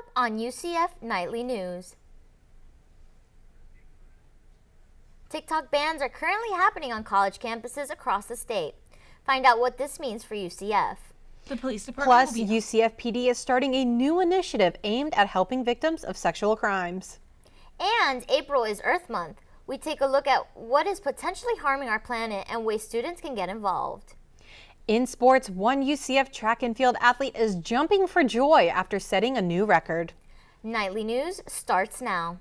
up on UCF Nightly News. TikTok bans are currently happening on college campuses across the state. Find out what this means for UCF. The police department Plus, UCF PD is starting a new initiative aimed at helping victims of sexual crimes. And April is Earth Month. We take a look at what is potentially harming our planet and ways students can get involved. In sports, one UCF track and field athlete is jumping for joy after setting a new record. Nightly News starts now.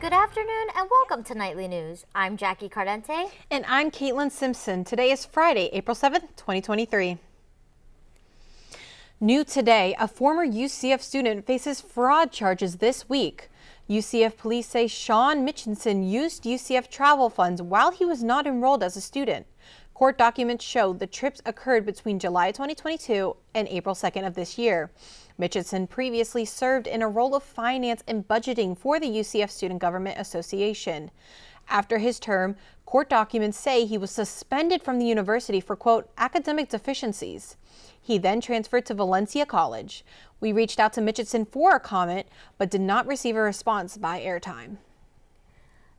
Good afternoon and welcome to Nightly News. I'm Jackie Cardentey. And I'm Caitlin Simpson. Today is Friday, April 7th, 2023. New today, a former UCF student faces fraud charges this week. UCF police say Sean Nicholson used UCF travel funds while he was not enrolled as a student. Court documents show the trips occurred between July 2022 and April 2nd of this year. Nicholson previously served in a role of finance and budgeting for the UCF Student Government Association. After his term, court documents say he was suspended from the university for, quote, academic deficiencies. He then transferred to Valencia College. We reached out to Nicholson for a comment, but did not receive a response by airtime.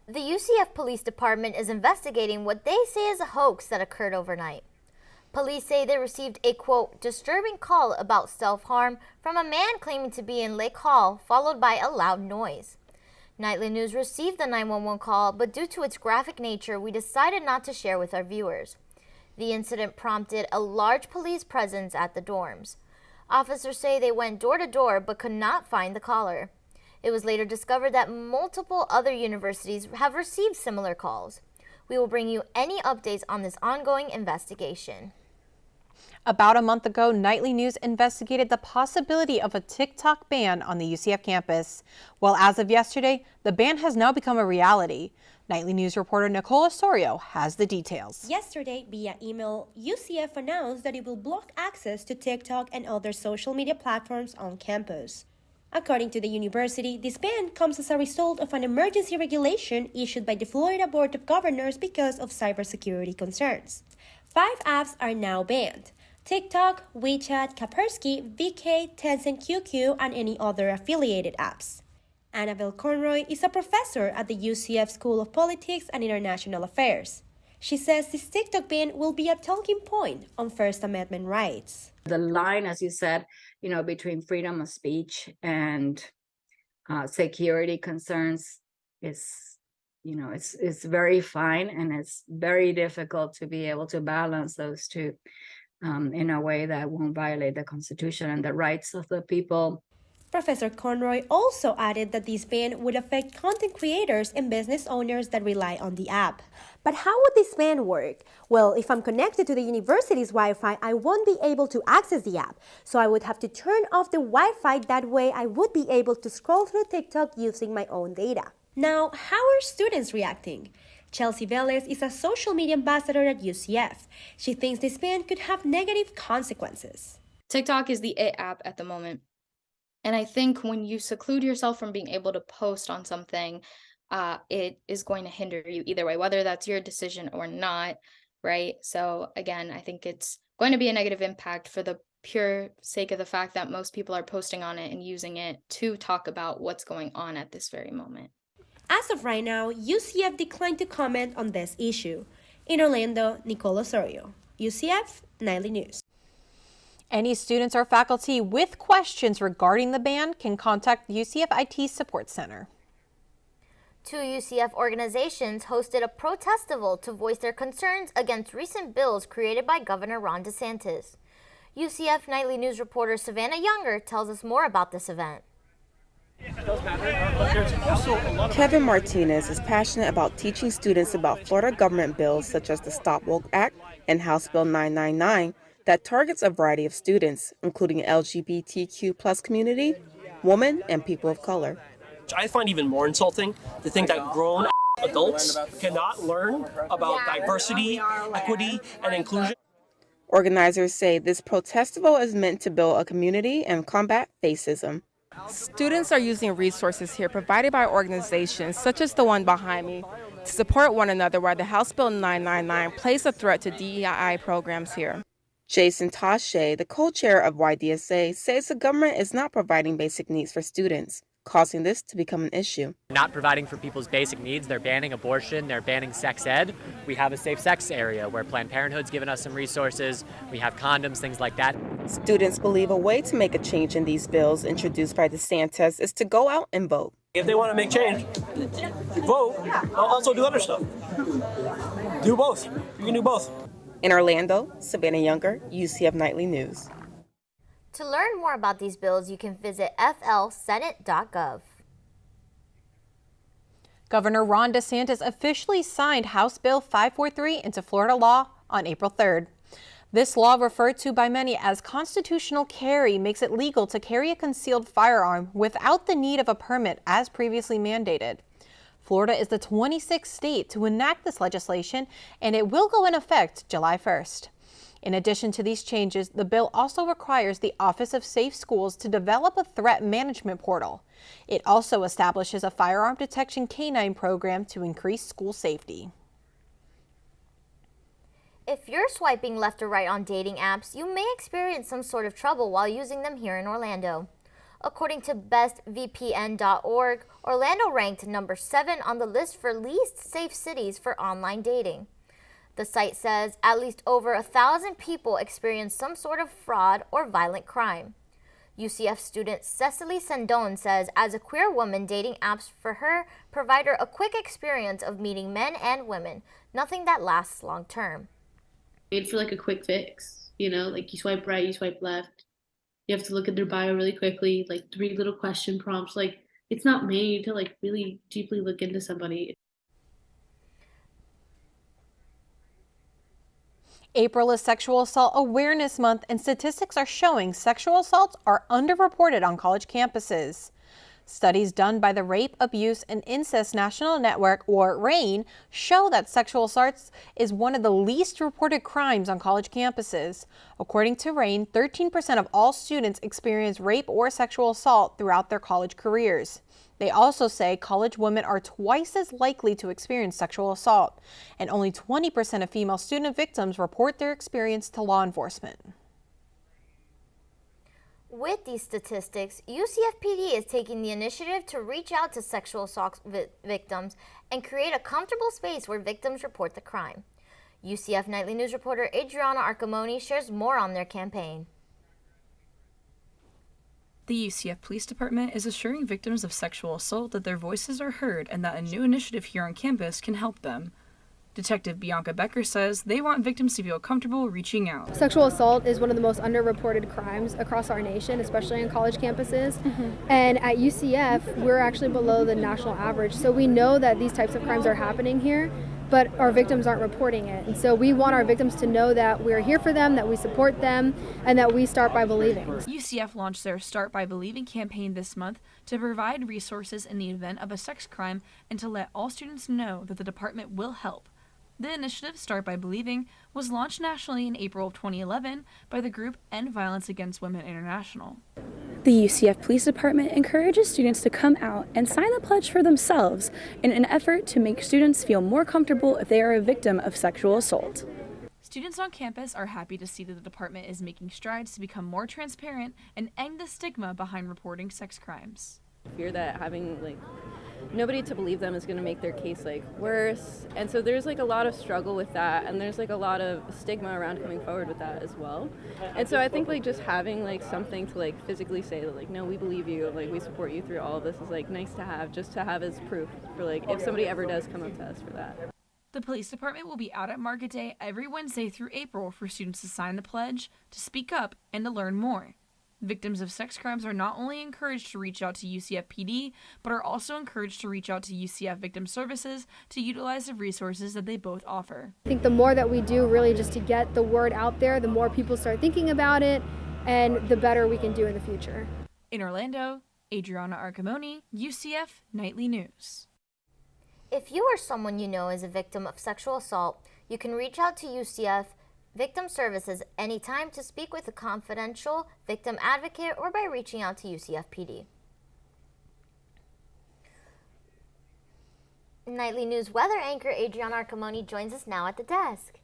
The UCF Police Department is investigating what they say is a hoax that occurred overnight. Police say they received a, quote, disturbing call about self-harm from a man claiming to be in Lake Hall, followed by a loud noise. Nightly News received the 911 call, but due to its graphic nature, we decided not to share with our viewers. The incident prompted a large police presence at the dorms. Officers say they went door to door but could not find the caller. It was later discovered that multiple other universities have received similar calls. We will bring you any updates on this ongoing investigation. About a month ago, Nightly News investigated the possibility of a TikTok ban on the UCF campus. Well, as of yesterday, the ban has now become a reality. Nightly News reporter Nicolle Osorio has the details. Yesterday, via email, UCF announced that it will block access to TikTok and other social media platforms on campus. According to the university, this ban comes as a result of an emergency regulation issued by the Florida Board of Governors because of cybersecurity concerns. 5 apps are now banned: TikTok, WeChat, Kaspersky, VK, Tencent QQ, and any other affiliated apps. Annabelle Conroy is a professor at the UCF School of Politics and International Affairs. She says this TikTok ban will be a talking point on First Amendment rights. The line, as you said, between freedom of speech and security concerns is, it's very fine, and it's very difficult to be able to balance those two in a way that won't violate the Constitution and the rights of the people. Professor Conroy also added that this ban would affect content creators and business owners that rely on the app. But how would this ban work? Well, if I'm connected to the university's Wi-Fi, I won't be able to access the app. So I would have to turn off the Wi-Fi. That way I would be able to scroll through TikTok using my own data. Now, how are students reacting? Chelsea Velez is a social media ambassador at UCF. She thinks this ban could have negative consequences. TikTok is the it app at the moment. And I think when you seclude yourself from being able to post on something, it is going to hinder you either way, whether that's your decision or not, right? So again, I think it's going to be a negative impact for the pure sake of the fact that most people are posting on it and using it to talk about what's going on at this very moment. As of right now, UCF declined to comment on this issue. In Orlando, Nicolle Osorio, UCF Nightly News. Any students or faculty with questions regarding the ban can contact the UCF IT Support Center. 2 UCF organizations hosted a protestival to voice their concerns against recent bills created by Governor Ron DeSantis. UCF Nightly News reporter Savannah Younger tells us more about this event. Kevin Martinez is passionate about teaching students about Florida government bills such as the Stop Woke Act and House Bill 999 that targets a variety of students, including the LGBTQ+ community, women, and people of color. I find even more insulting to think that grown adults cannot learn about diversity, equity, and inclusion. Organizers say this protestival is meant to build a community and combat racism. Students are using resources here provided by organizations such as the one behind me to support one another while the House Bill 999 plays a threat to DEI programs here. Jason Tashe, the co-chair of YDSA, says the government is not providing basic needs for students, causing this to become an issue. Not providing for people's basic needs. They're banning abortion, they're banning sex ed. We have a safe sex area where Planned Parenthood's given us some resources. We have condoms, things like that. Students believe a way to make a change in these bills introduced by DeSantis is to go out and vote. If they want to make change, vote. Also do other stuff. Do both. You can do both. In Orlando, Savannah Younger, UCF Knightly News. To learn more about these bills, you can visit flsenate.gov. Governor Ron DeSantis officially signed House Bill 543 into Florida law on April 3rd. This law, referred to by many as constitutional carry, makes it legal to carry a concealed firearm without the need of a permit as previously mandated. Florida is the 26th state to enact this legislation, and it will go in effect July 1st. In addition to these changes, the bill also requires the Office of Safe Schools to develop a threat management portal. It also establishes a firearm detection canine program to increase school safety. If you're swiping left or right on dating apps, you may experience some sort of trouble while using them here in Orlando. According to bestvpn.org, Orlando ranked number 7 on the list for least safe cities for online dating. The site says at least over 1,000 people experience some sort of fraud or violent crime. UCF student Cecily Sandone says as a queer woman, dating apps for her provide her a quick experience of meeting men and women, nothing that lasts long term. Made for like a quick fix, like you swipe right, you swipe left. You have to look at their bio really quickly, like 3 little question prompts. Like it's not made to like really deeply look into somebody. April is Sexual Assault Awareness Month, and statistics are showing sexual assaults are underreported on college campuses. Studies done by the Rape, Abuse, and Incest National Network, or RAIN, show that sexual assaults is one of the least reported crimes on college campuses. According to RAIN, 13% of all students experience rape or sexual assault throughout their college careers. They also say college women are twice as likely to experience sexual assault, and only 20% of female student victims report their experience to law enforcement. With these statistics, UCF PD is taking the initiative to reach out to sexual assault victims and create a comfortable space where victims report the crime. UCF Nightly News reporter Adriana Arcamoni shares more on their campaign. The UCF Police Department is assuring victims of sexual assault that their voices are heard and that a new initiative here on campus can help them. Detective Bianca Becker says they want victims to feel comfortable reaching out. Sexual assault is one of the most underreported crimes across our nation, especially on college campuses. And at UCF, we're actually below the national average. So we know that these types of crimes are happening here, but our victims aren't reporting it. And so we want our victims to know that we're here for them, that we support them, and that we start by believing. UCF launched their Start by Believing campaign this month to provide resources in the event of a sex crime and to let all students know that the department will help. The initiative, Start by Believing, was launched nationally in April of 2011 by the group End Violence Against Women International. The UCF Police Department encourages students to come out and sign the pledge for themselves in an effort to make students feel more comfortable if they are a victim of sexual assault. Students on campus are happy to see that the department is making strides to become more transparent and end the stigma behind reporting sex crimes. Fear that having nobody to believe them is going to make their case worse, and so there's a lot of struggle with that, and there's a lot of stigma around coming forward with that as well. And so I think just having something to physically say that no, we believe you, we support you through all of this is nice to have, just to have as proof for if somebody ever does come up to us for that. The police department will be out at Market Day every Wednesday through April for students to sign the pledge, to speak up, and to learn more. Victims of sex crimes are not only encouraged to reach out to UCF PD, but are also encouraged to reach out to UCF Victim Services to utilize the resources that they both offer. I think the more that we do really just to get the word out there, the more people start thinking about it, and the better we can do in the future. In Orlando, Adriana Arcamoni, UCF Nightly News. If you or someone you know is a victim of sexual assault, you can reach out to UCF Victim Services anytime to speak with a confidential victim advocate or by reaching out to UCF PD. Nightly News weather anchor Adriana Arcamoni joins us now at the desk.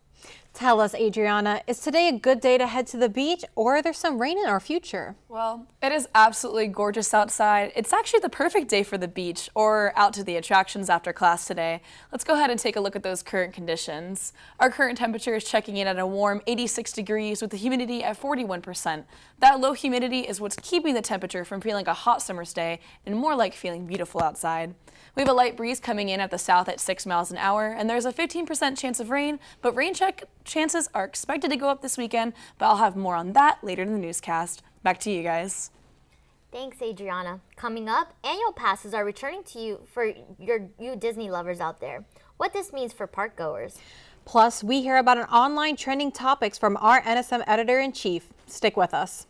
Tell us, Adriana, is today a good day to head to the beach, or are there some rain in our future? Well, it is absolutely gorgeous outside. It's actually the perfect day for the beach or out to the attractions after class today. Let's go ahead and take a look at those current conditions. Our current temperature is checking in at a warm 86 degrees with the humidity at 41%. That low humidity is what's keeping the temperature from feeling like a hot summer's day and more like feeling beautiful outside. We have a light breeze coming in at the south at 6 miles an hour, and there's a 15% chance of rain, but rain check chances are expected to go up this weekend, but I'll have more on that later in the newscast. Back to you guys. Thanks, Adriana. Coming up, annual passes are returning to you for you Disney lovers out there. What this means for park goers. Plus, we hear about an online trending topics from our NSM editor-in-chief. Stick with us.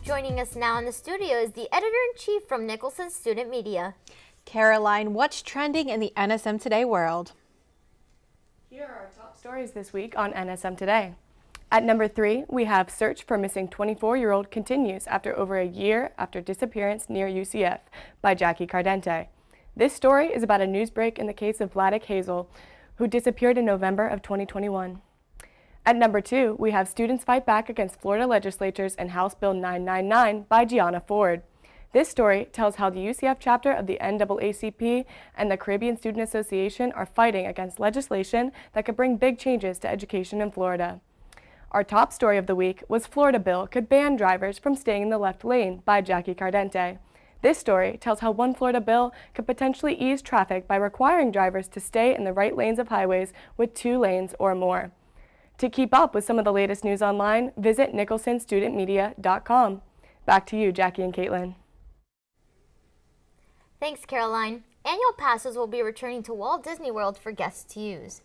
Joining us now in the studio is the editor-in-chief from Nicholson Student Media. Caroline, what's trending in the NSM Today world? Here are our top stories this week on NSM Today. At number 3, we have search for missing 24-year-old continues after over a year after disappearance near UCF by Jackie Cardentey. This story is about a news break in the case of Vladek Hazel, who disappeared in November of 2021. At number 2, we have Students Fight Back Against Florida Legislatures and House Bill 999 by Gianna Ford. This story tells how the UCF chapter of the NAACP and the Caribbean Student Association are fighting against legislation that could bring big changes to education in Florida. Our top story of the week was Florida Bill Could Ban Drivers from Staying in the Left Lane by Jackie Cardentey. This story tells how one Florida bill could potentially ease traffic by requiring drivers to stay in the right lanes of highways with 2 lanes or more. To keep up with some of the latest news online, visit nicholsonstudentmedia.com. Back to you, Jackie and Caitlin. Thanks, Caroline. Annual passes will be returning to Walt Disney World for guests to use.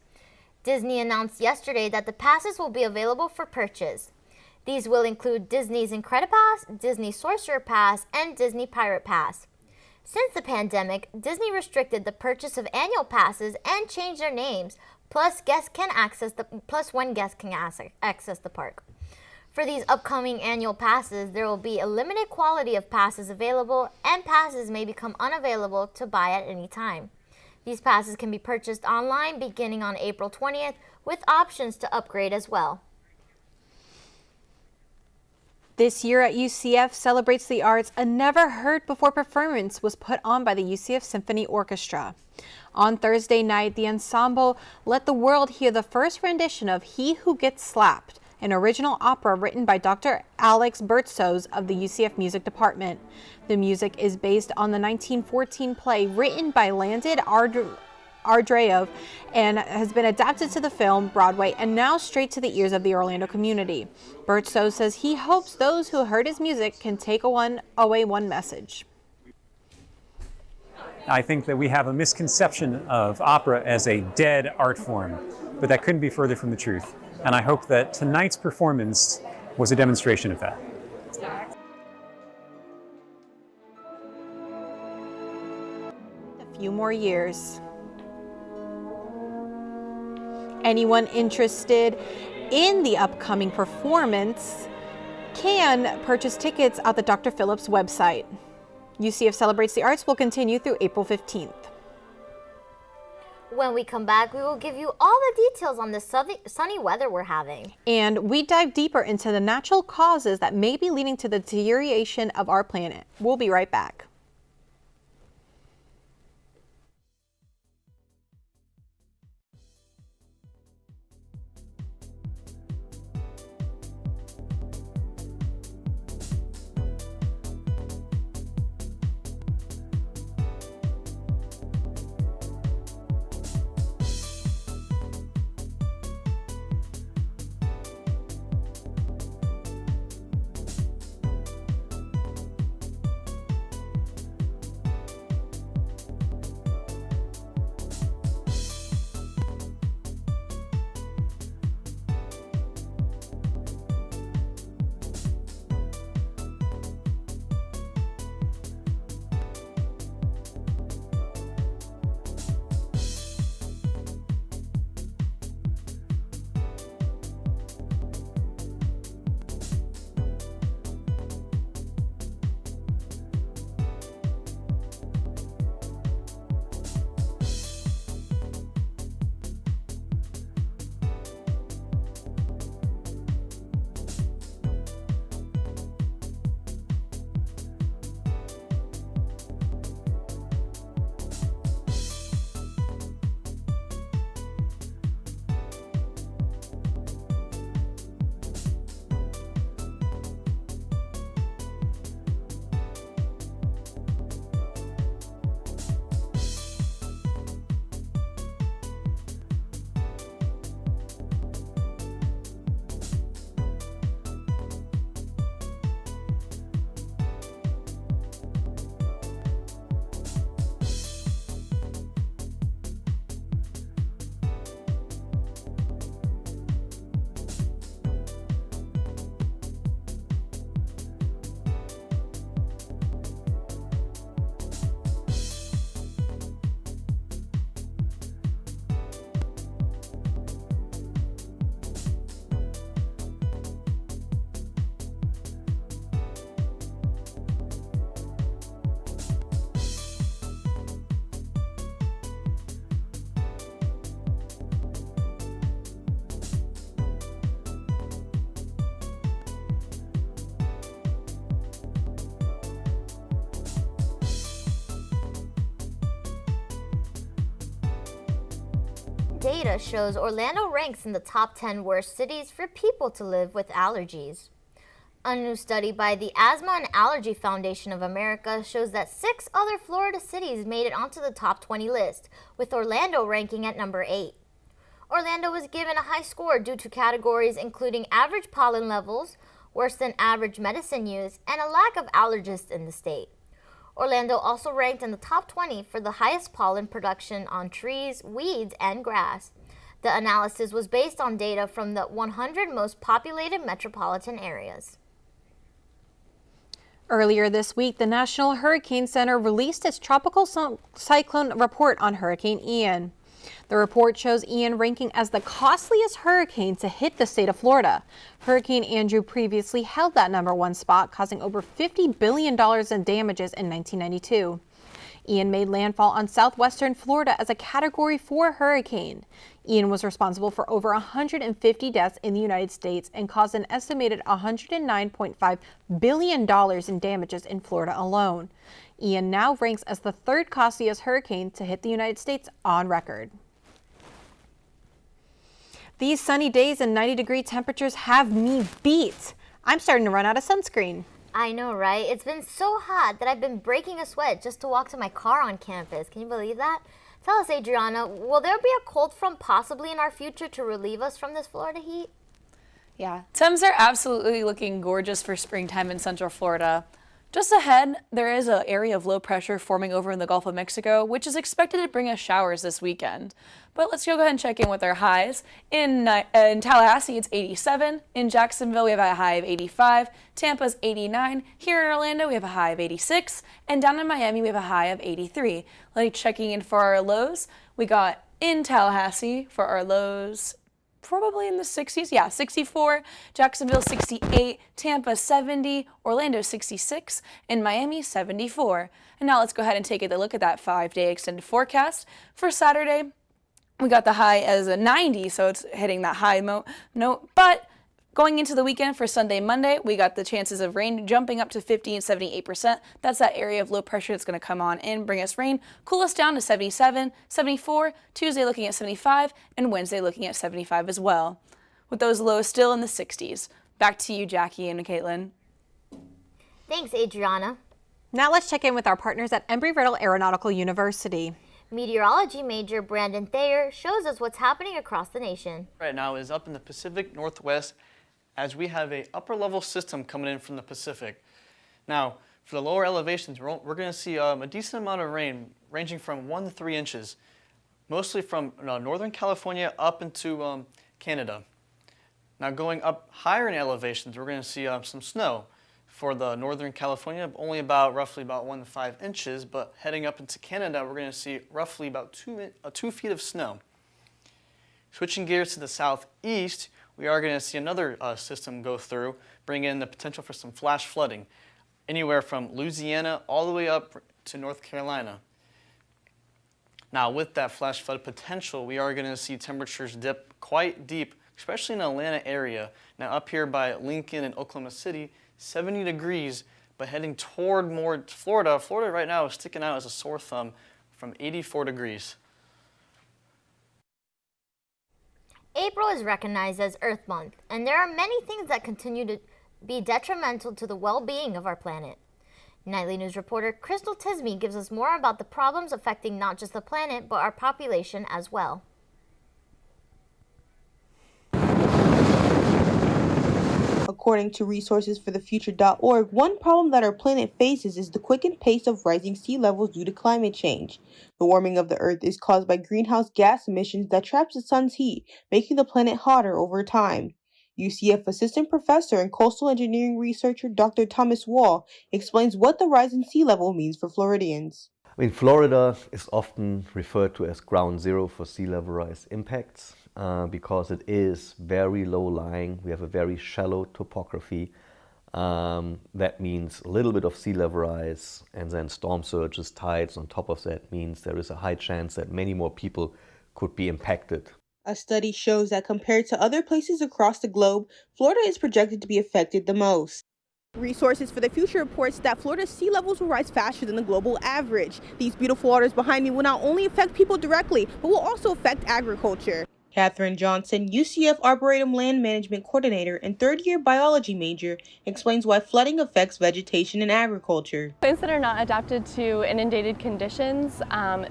Disney announced yesterday that the passes will be available for purchase. These will include Disney's Incredipass, Disney Sorcerer Pass, and Disney Pirate Pass. Since the pandemic, Disney restricted the purchase of annual passes and changed their names. Plus, one guest can access the park. For these upcoming annual passes, there will be a limited quantity of passes available, and passes may become unavailable to buy at any time. These passes can be purchased online beginning on April 20th, with options to upgrade as well. This year at UCF Celebrates the Arts, a never-heard-before performance was put on by the UCF Symphony Orchestra. On Thursday night, the ensemble let the world hear the first rendition of He Who Gets Slapped, an original opera written by Dr. Alex Bertsos of the UCF Music Department. The music is based on the 1914 play written by Landon Ardreyev and has been adapted to the film, Broadway, and now straight to the ears of the Orlando community. Bertso says he hopes those who heard his music can take away one message. I think that we have a misconception of opera as a dead art form, but that couldn't be further from the truth. And I hope that tonight's performance was a demonstration of that. A few more years. Anyone interested in the upcoming performance can purchase tickets at the Dr. Phillips website. UCF Celebrates the Arts will continue through April 15th. When we come back, we will give you all the details on the sunny weather we're having. And we dive deeper into the natural causes that may be leading to the deterioration of our planet. We'll be right back. Data shows Orlando ranks in the top 10 worst cities for people to live with allergies. A new study by the Asthma and Allergy Foundation of America shows that 6 other Florida cities made it onto the top 20 list, with Orlando ranking at number 8. Orlando was given a high score due to categories including average pollen levels, worse than average medicine use, and a lack of allergists in the state. Orlando also ranked in the top 20 for the highest pollen production on trees, weeds, and grass. The analysis was based on data from the 100 most populated metropolitan areas. Earlier this week, the National Hurricane Center released its tropical cyclone report on Hurricane Ian. The report shows Ian ranking as the costliest hurricane to hit the state of Florida. Hurricane Andrew previously held that #1 spot, causing over $50 billion in damages in 1992. Ian made landfall on southwestern Florida as a Category 4 hurricane. Ian was responsible for over 150 deaths in the United States and caused an estimated $109.5 billion in damages in Florida alone. Ian now ranks as the 3rd costliest hurricane to hit the United States on record. These sunny days and 90-degree temperatures have me beat. I'm starting to run out of sunscreen. I know, right? It's been so hot that I've been breaking a sweat just to walk to my car on campus. Can you believe that? Tell us, Adriana, will there be a cold front possibly in our future to relieve us from this Florida heat? Yeah, temps are absolutely looking gorgeous for springtime in Central Florida. Just ahead, there is an area of low pressure forming over in the Gulf of Mexico, which is expected to bring us showers this weekend. But let's go ahead and check in with our highs. In Tallahassee, it's 87. In Jacksonville, we have a high of 85. Tampa's 89. Here in Orlando, we have a high of 86. And down in Miami, we have a high of 83. Like checking in for our lows, we got in Tallahassee for our lows, probably in the 60s. Yeah, 64, Jacksonville 68, Tampa 70, Orlando 66, and Miami 74. And now let's go ahead and take a look at that 5-day extended forecast. For Saturday, we got the high as a 90, so it's hitting that high note. But going into the weekend for Sunday, Monday, we got the chances of rain jumping up to 50 and 78%. That's that area of low pressure that's going to come on in, bring us rain, cool us down to 77, 74, Tuesday looking at 75, and Wednesday looking at 75 as well, with those lows still in the 60s. Back to you, Jackie and Caitlin. Thanks, Adriana. Now let's check in with our partners at Embry-Riddle Aeronautical University. Meteorology major Brandon Thayer shows us what's happening across the nation. Right now is up in the Pacific Northwest, as we have a upper level system coming in from the Pacific. Now, for the lower elevations, we're going to see a decent amount of rain, ranging from 1 to 3 inches, mostly from Northern California up into Canada. Now, going up higher in elevations, we're going to see some snow. For the Northern California, roughly about 1 to 5 inches, but heading up into Canada, we're going to see roughly about 2 feet of snow. Switching gears to the southeast, we are going to see another system go through, bring in the potential for some flash flooding, anywhere from Louisiana all the way up to North Carolina. Now, with that flash flood potential, we are going to see temperatures dip quite deep, especially in the Atlanta area. Now, up here by Lincoln and Oklahoma City, 70 degrees, but heading toward more Florida. Florida right now is sticking out as a sore thumb from 84 degrees. April is recognized as Earth Month, and there are many things that continue to be detrimental to the well-being of our planet. Nightly News reporter Crystal Tisme gives us more about the problems affecting not just the planet, but our population as well. According to resourcesforthefuture.org, one problem that our planet faces is the quickened pace of rising sea levels due to climate change. The warming of the Earth is caused by greenhouse gas emissions that traps the sun's heat, making the planet hotter over time. UCF assistant professor and coastal engineering researcher Dr. Thomas Wall explains what the rise in sea level means for Floridians. Florida is often referred to as ground zero for sea level rise impacts. Because it is very low lying. We have a very shallow topography. That means a little bit of sea level rise, and then storm surges, tides on top of that means there is a high chance that many more people could be impacted. A study shows that compared to other places across the globe, Florida is projected to be affected the most. Resources for the Future reports that Florida's sea levels will rise faster than the global average. These beautiful waters behind me will not only affect people directly, but will also affect agriculture. Catherine Johnson, UCF Arboretum Land Management Coordinator and third-year biology major, explains why flooding affects vegetation and agriculture. Plants that are not adapted to inundated conditions,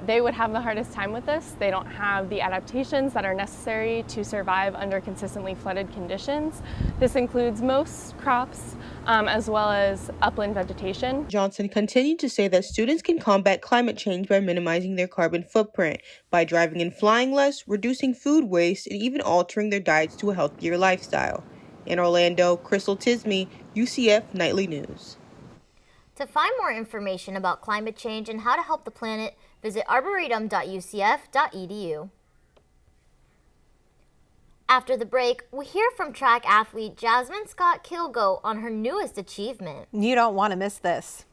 they would have the hardest time with this. They don't have the adaptations that are necessary to survive under consistently flooded conditions. This includes most crops, as well as upland vegetation. Johnson continued to say that students can combat climate change by minimizing their carbon footprint, by driving and flying less, reducing food waste, and even altering their diets to a healthier lifestyle. In Orlando, Crystal Tisme, UCF Nightly News. To find more information about climate change and how to help the planet, visit arboretum.ucf.edu. After the break, we hear from track athlete Jasmine Scott Kilgo on her newest achievement. You don't want to miss this.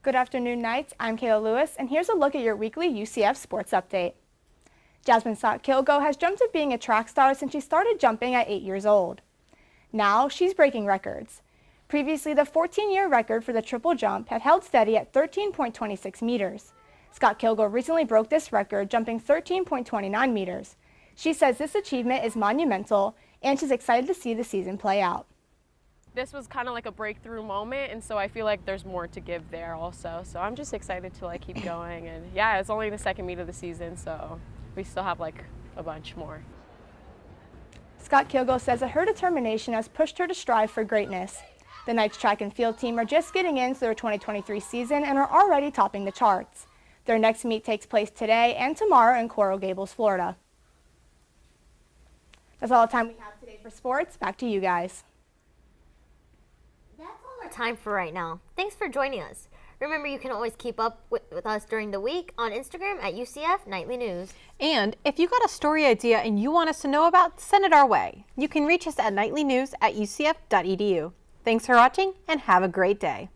Good afternoon, Knights. I'm Kayla Lewis, and here's a look at your weekly UCF sports update. Jasmine Scott-Kilgo has dreamt of being a track star since she started jumping at 8 years old. Now she's breaking records. Previously, the 14-year record for the triple jump had held steady at 13.26 meters. Scott-Kilgo recently broke this record, jumping 13.29 meters. She says this achievement is monumental, and she's excited to see the season play out. This was kind of like a breakthrough moment, and so I feel like there's more to give there also. So I'm just excited to like keep going, and yeah, it's only the second meet of the season, so we still have like a bunch more. Scott-Kilgo says that her determination has pushed her to strive for greatness. The Knights track and field team are just getting into their 2023 season and are already topping the charts. Their next meet takes place today and tomorrow in Coral Gables, Florida. That's all the time we have today for sports. Back to you guys. That's all our time for right now. Thanks for joining us. Remember, you can always keep up with us during the week on Instagram at UCF Knightly News. And if you got a story idea and you want us to know about, send it our way. You can reach us at nightlynews@ucf.edu. Thanks for watching and have a great day.